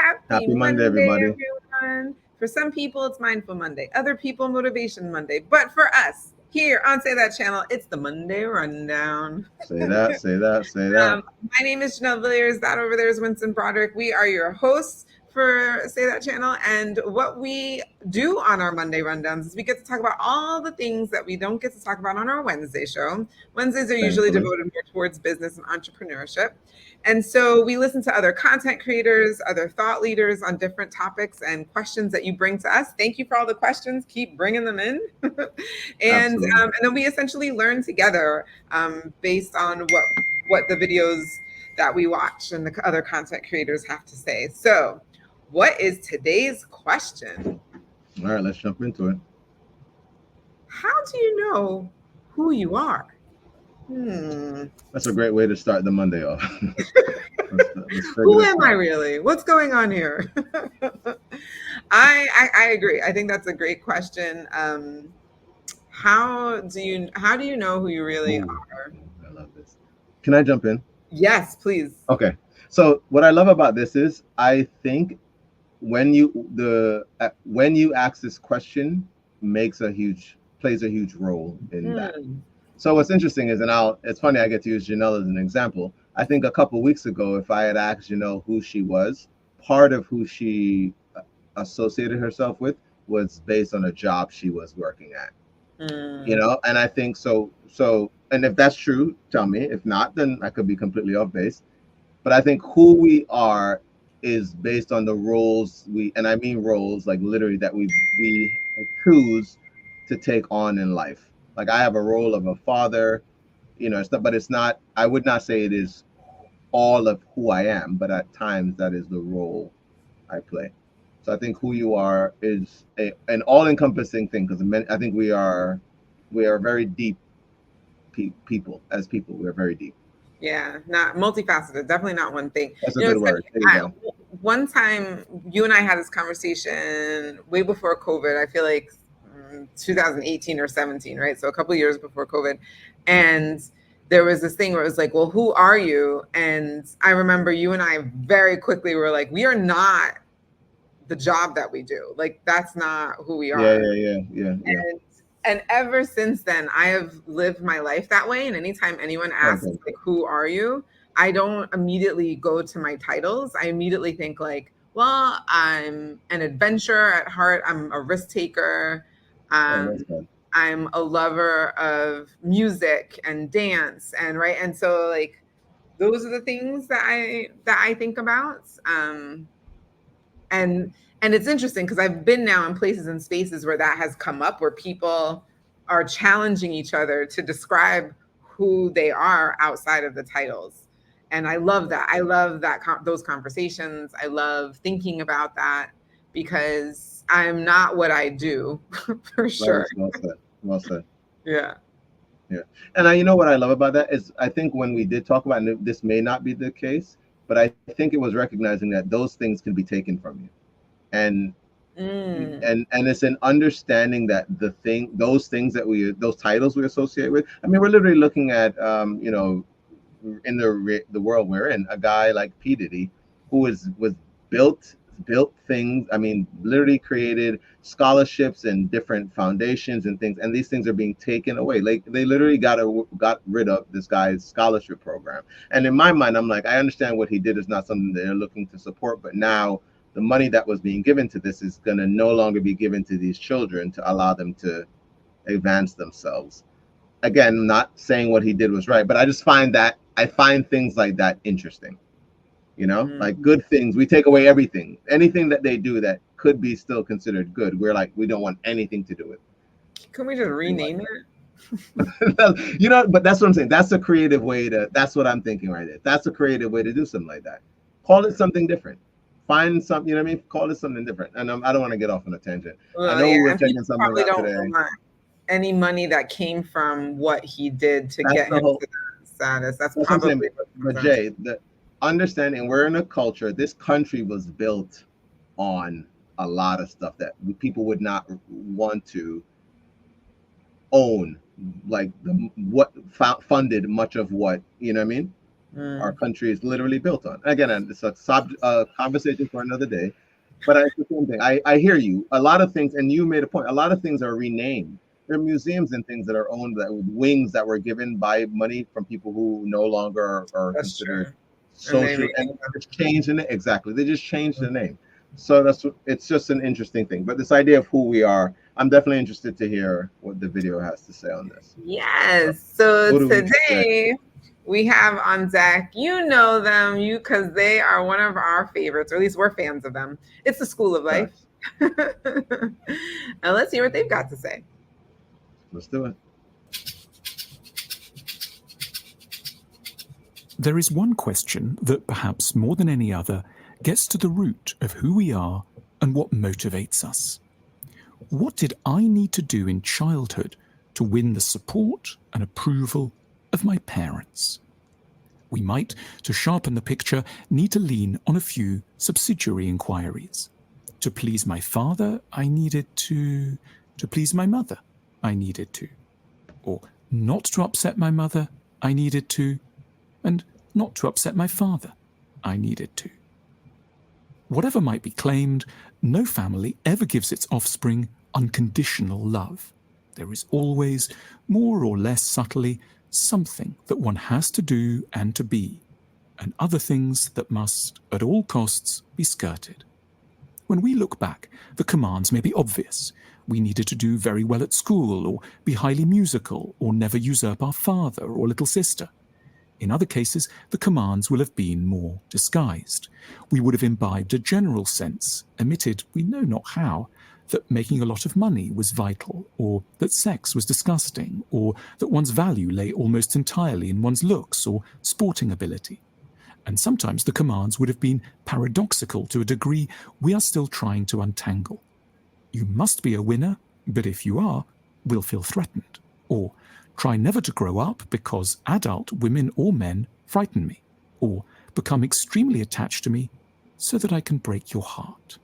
Happy Happy Monday, Monday, everybody. everyone. For some people, it's Mindful Monday. Other people, Motivation Monday. But for us, here on Say That channel, it's the Monday Rundown. Say that, say that, say that. Um, my name is Janelle Villiers. That over there is Winston Broderick. We are your hosts for Say That channel. And what we do on our Monday rundowns is we get to talk about all the things that we don't get to talk about on our Wednesday show. Wednesdays are usually Thankfully. devoted more towards business and entrepreneurship. And so we listen to other content creators, other thought leaders on different topics and questions that you bring to us. Thank you for all the questions. Keep bringing them in. Absolutely. And then we essentially learn together based on what the videos that we watch and the other content creators have to say. So, what is today's question? All right, let's jump into it. How do you know who you are? Hmm. That's a great way to start the Monday off. let's figure Who this am I out. really? What's going on here? I agree. I think that's a great question. How do you know who you really Ooh, are? I love this. Can I jump in? Yes, please. Okay. So what I love about this is I think when you ask this question plays a huge role in that. Hmm. So what's interesting is, and it's funny I get to use Janelle as an example. I think a couple weeks ago, if I had asked Janelle who she was, part of who she associated herself with was based on a job she was working at. Hmm. And I think so. And if that's true, tell me. If not, then I could be completely off base. But I think who we are is based on the roles and I mean roles like literally that we choose to take on in life. Like I have a role of a father, it's not, I would not say it is all of who I am, but at times that is the role I play. So I think who you are is an all-encompassing thing because I think we are very deep people. As people, we are very deep. Yeah, not multifaceted. Definitely not one thing. That's a good It's word. funny. There you go. One time, you and I had this conversation way before COVID. I feel like 2018 or 17, right? So a couple of years before COVID, and there was this thing where it was like, "Well, who are you?" And I remember you and I very quickly were like, "We are not the job that we do. Like that's not who we Yeah, are." yeah, yeah, yeah, yeah. And ever since then, I have lived my life that way. And anytime anyone Oh, asks, good. like, who are you? I don't immediately go to my titles. I immediately think, like, well, I'm an adventurer at heart. I'm a risk taker. Oh, Um, that's good. I'm a lover of music and dance. And right. And so, like, those are the things that I think about. And and it's interesting because I've been now in places and spaces where that has come up where people are challenging each other to describe who they are outside of the titles. And I love that. I love those conversations. I love thinking about that because I'm not what I do for Well, sure. well said. Well said. Yeah. Yeah. And you know what I love about that is I think when we did talk about, and this may not be the case, but I think it was recognizing that those things can be taken from you. And Mm. and it's an understanding that those things those titles we associate with. I mean, we're literally looking at in the world we're in, a guy like P Diddy, who was built things. I mean, literally created scholarships and different foundations and things, and these things are being taken away. Like they literally got rid of this guy's scholarship program. And in my mind, I'm like, I understand what he did is not something they're looking to support, but now the money that was being given to this is going to no longer be given to these children to allow them to advance themselves. Again, not saying what he did was right, but I find things like that interesting. Like Mm. good things, we take away anything that they do that could be still considered good. We're like, we don't want anything to do with Can we just things like rename it? that. But that's what I'm saying. That's what I'm thinking right there. That's a creative way to do something like that. Call it something different. Find something, you know what I mean? Call it something different. And I don't want to get off on a tangent. I Well, know yeah, we were and checking people something probably out don't today. want any money that came from what he did to That's get the him whole to that status. That's That's what I'm saying. probably what it comes But down to. Jay, the understanding we're in a culture, this country was built on a lot of stuff that people would not want to own, like what funded much of what, you know what I mean? our country is literally built on. Again, it's a conversation for another day, but it's the same thing. I hear you. A lot of things, and you made a point, a lot of things are renamed. There are museums and things that are owned that with wings that were given by money from people who no longer are That's considered true. And they social, make and it's changed in it. Exactly. They just changed the name. So it's just an interesting thing. But this idea of who we are, I'm definitely interested to hear what the video has to say on this. Yes. So Who do we say? today we have on deck, you know them, because they are one of our favorites, or at least we're fans of them. It's the School of Life. Facts. And let's hear what they've got to say. Let's do it. There is one question that perhaps more than any other gets to the root of who we are and what motivates us. What did I need to do in childhood to win the support and approval of my parents? We might, to sharpen the picture, need to lean on a few subsidiary inquiries. To please my father, I needed to please my mother, I needed to. Or not to upset my mother, I needed to. And not to upset my father, I needed to. Whatever might be claimed, no family ever gives its offspring unconditional love. There is always, more or less subtly, something that one has to do and to be, and other things that must, at all costs, be skirted. When we look back, the commands may be obvious. We needed to do very well at school, or be highly musical, or never usurp our father or little sister. In other cases, the commands will have been more disguised. We would have imbibed a general sense, emitted we know not how, that making a lot of money was vital, or that sex was disgusting, or that one's value lay almost entirely in one's looks or sporting ability. And sometimes the commands would have been paradoxical to a degree we are still trying to untangle. You must be a winner, but if you are, we'll feel threatened. Or try never to grow up because adult women or men frighten me. Or become extremely attached to me so that I can break your heart.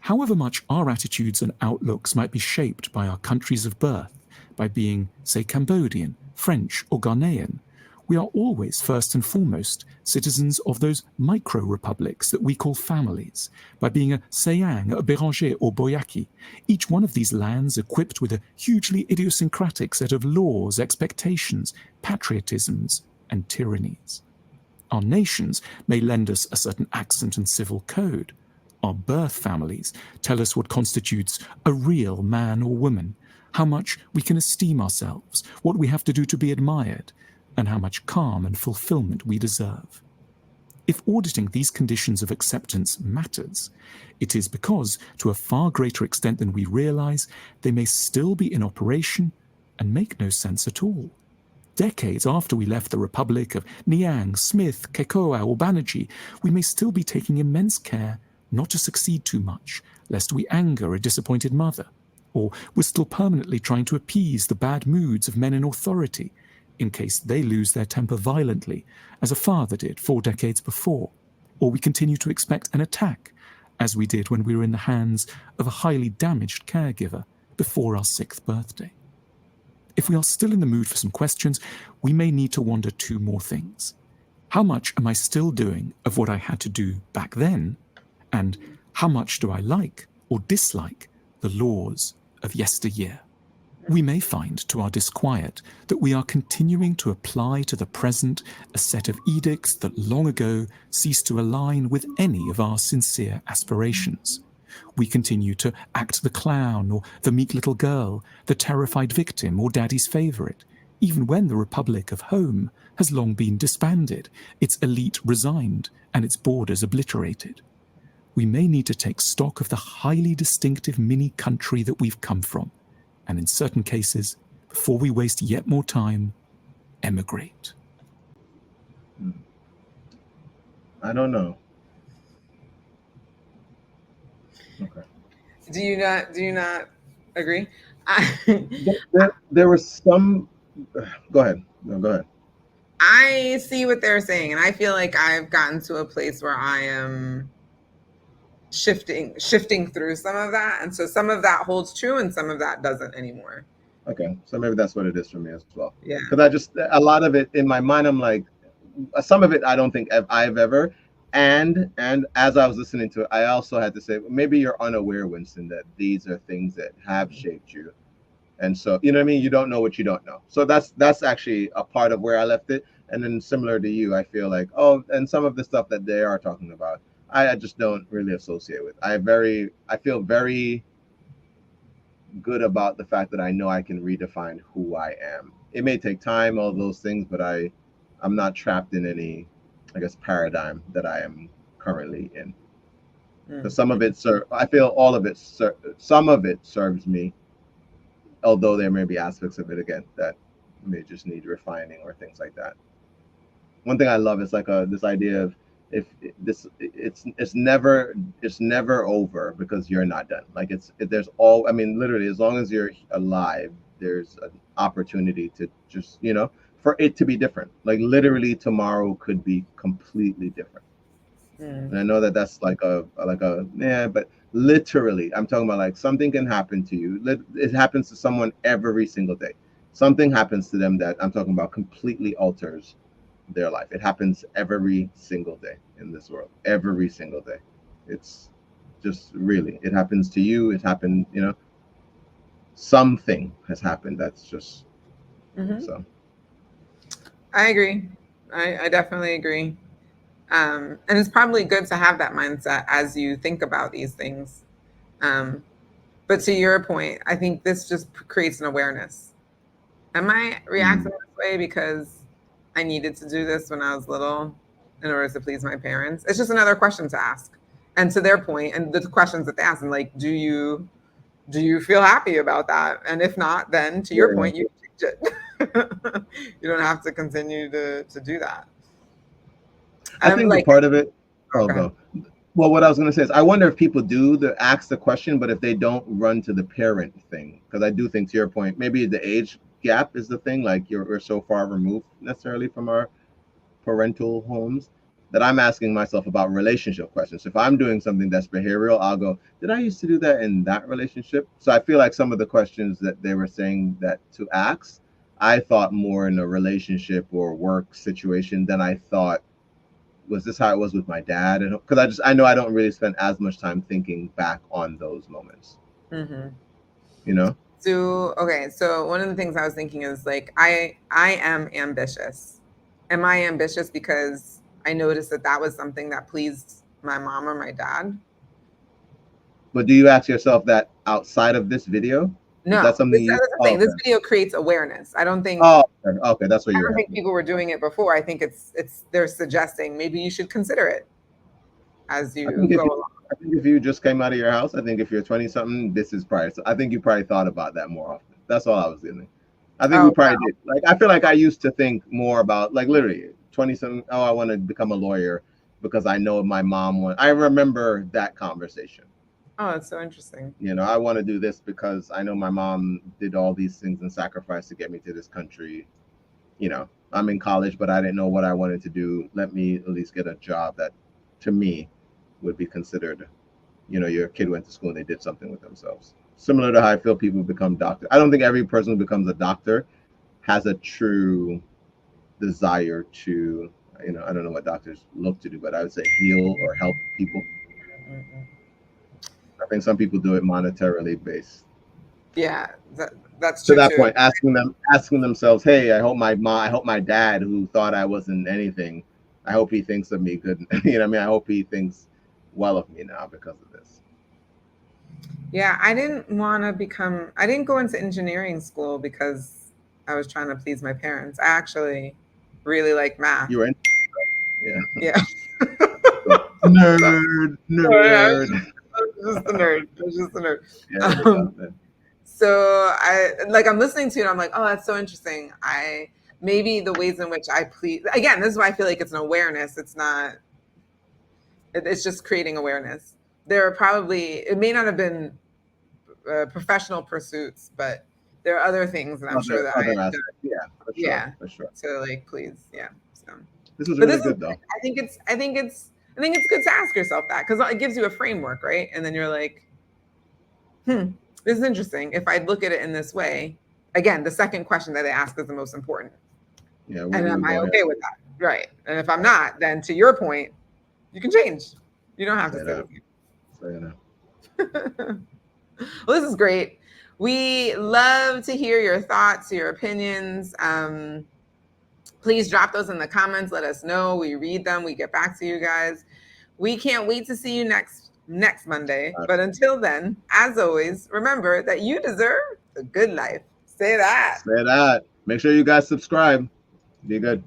However much our attitudes and outlooks might be shaped by our countries of birth, by being, say, Cambodian, French, or Ghanaian, we are always first and foremost citizens of those micro-republics that we call families, by being a Sayang, a Béranger, or Boyaki, each one of these lands equipped with a hugely idiosyncratic set of laws, expectations, patriotisms, and tyrannies. Our nations may lend us a certain accent and civil code. Our birth families tell us what constitutes a real man or woman, how much we can esteem ourselves, what we have to do to be admired, and how much calm and fulfillment we deserve. If auditing these conditions of acceptance matters, it is because, to a far greater extent than we realize, they may still be in operation and make no sense at all. Decades after we left the Republic of Niang, Smith, Kekoa, or Banerjee, we may still be taking immense care not to succeed too much, lest we anger a disappointed mother, or we're still permanently trying to appease the bad moods of men in authority, in case they lose their temper violently, as a father did 4 decades before, or we continue to expect an attack, as we did when we were in the hands of a highly damaged caregiver before our 6th birthday. If we are still in the mood for some questions, we may need to wonder 2 more things. How much am I still doing of what I had to do back then? And how much do I like or dislike the laws of yesteryear? We may find, to our disquiet, that we are continuing to apply to the present a set of edicts that long ago ceased to align with any of our sincere aspirations. We continue to act the clown or the meek little girl, the terrified victim or daddy's favorite, even when the Republic of Home has long been disbanded, its elite resigned, and its borders obliterated. We may need to take stock of the highly distinctive mini-country that we've come from, and in certain cases, before we waste yet more time, emigrate. I don't know. Okay. Do you not agree? There was some. Go ahead. No, go ahead. I see what they're saying, and I feel like I've gotten to a place where I am shifting through some of that, and so some of that holds true and some of that doesn't anymore. Okay, so maybe that's what it is for me as well. Yeah, because I just, a lot of it in my mind, I'm like, some of it I don't think I've ever. And as I was listening to it, I also had to say maybe you're unaware, Winston, that these are things that have shaped you. And so, you know what I mean? You don't know what you don't know. So that's actually a part of where I left it. And then similar to you, I feel like, oh, and some of the stuff that they are talking about, I just don't really associate with. I feel very good about the fact that I know I can redefine who I am. It may take time, all those things, but I'm not trapped in any, I guess, paradigm that I am currently in. Because some of it, I feel all of it, some of it serves me, although there may be aspects of it again that may just need refining or things like that. One thing I love is like this idea of if this it's never over because you're not done. Like there's all, I mean, literally as long as you're alive, there's an opportunity to just, you know, for it to be different. Like literally tomorrow could be completely different. And I know that that's like a yeah, but literally I'm talking about like something can happen to you. It happens to someone every single day. Something happens to them that I'm talking about completely alters their life. It happens every single day in this world. Every single day. It's just really, it happens to you. It happened, you know, something has happened. That's just so. I agree. I definitely agree. And it's probably good to have that mindset as you think about these things. But to your point, I think this just creates an awareness. Am I reacting this way because I needed to do this when I was little in order to please my parents? It's just another question to ask. And to their point, and the questions that they ask, and like, do you feel happy about that? And if not, then to your point, you change it. You don't have to continue to do that. I think like, part of it. Oh, go. Well, what I was going to say is, I wonder if people do ask the question, but if they don't run to the parent thing, because I do think, to your point, maybe the age gap is the thing. Like we're so far removed necessarily from our parental homes that I'm asking myself about relationship questions. If I'm doing something that's behavioral, I'll go, did I used to do that in that relationship? So I feel like some of the questions that they were saying that to ask, I thought more in a relationship or work situation than I thought, was this how it was with my dad? And because I know I don't really spend as much time thinking back on those moments. You know? So one of the things I was thinking is like, I am ambitious. Am I ambitious because I noticed that was something that pleased my mom or my dad? But do you ask yourself that outside of this video? No, that's something this video creates awareness. I don't think. Oh, okay, that's what I don't think people were doing it before. I think they're suggesting maybe you should consider it as you go along. I think if you just came out of your house, I think if you're 20 something, this is probably. So I think you probably thought about that more often. That's all I was doing. I think we probably did. Like I feel like I used to think more about like literally 20 something. Oh, I want to become a lawyer because I know my mom I remember that conversation. Oh, that's so interesting. You know, I want to do this because I know my mom did all these things and sacrificed to get me to this country. You know, I'm in college, but I didn't know what I wanted to do. Let me at least get a job that, to me, would be considered, you know, your kid went to school and they did something with themselves. Similar to how I feel people become doctors. I don't think every person who becomes a doctor has a true desire to, you know, I don't know what doctors look to do, but I would say heal or help people. I think some people do it monetarily based. Yeah, that's true. To that point, asking themselves, hey, I hope my dad, who thought I wasn't anything, I hope he thinks of me good. You know what I mean? I hope he thinks well of me now because of this. Yeah, I didn't go into engineering school because I was trying to please my parents. I actually really like math. You were in? Yeah. Nerd. Just a nerd. Yeah, so I'm listening to it. I'm like, oh, that's so interesting. Maybe the ways in which I please. Again, this is why I feel like it's an awareness. It's not. It's just creating awareness. It may not have been professional pursuits, but there are other things that I'm sure that for sure. To like please, yeah. So this was really good though. I think it's good to ask yourself that because it gives you a framework, right? And then you're like, this is interesting. If I look at it in this way, again, the second question that they ask is the most important. Yeah. And am I okay with that? Right. And if I'm not, then to your point, you can change. You don't have to stay the same. Well, this is great. We love to hear your thoughts, your opinions. Please drop those in the comments. Let us know. We read them. We get back to you guys. We can't wait to see you next Monday. But until then, as always, remember that you deserve a good life. Say that. Say that. Make sure you guys subscribe. Be good.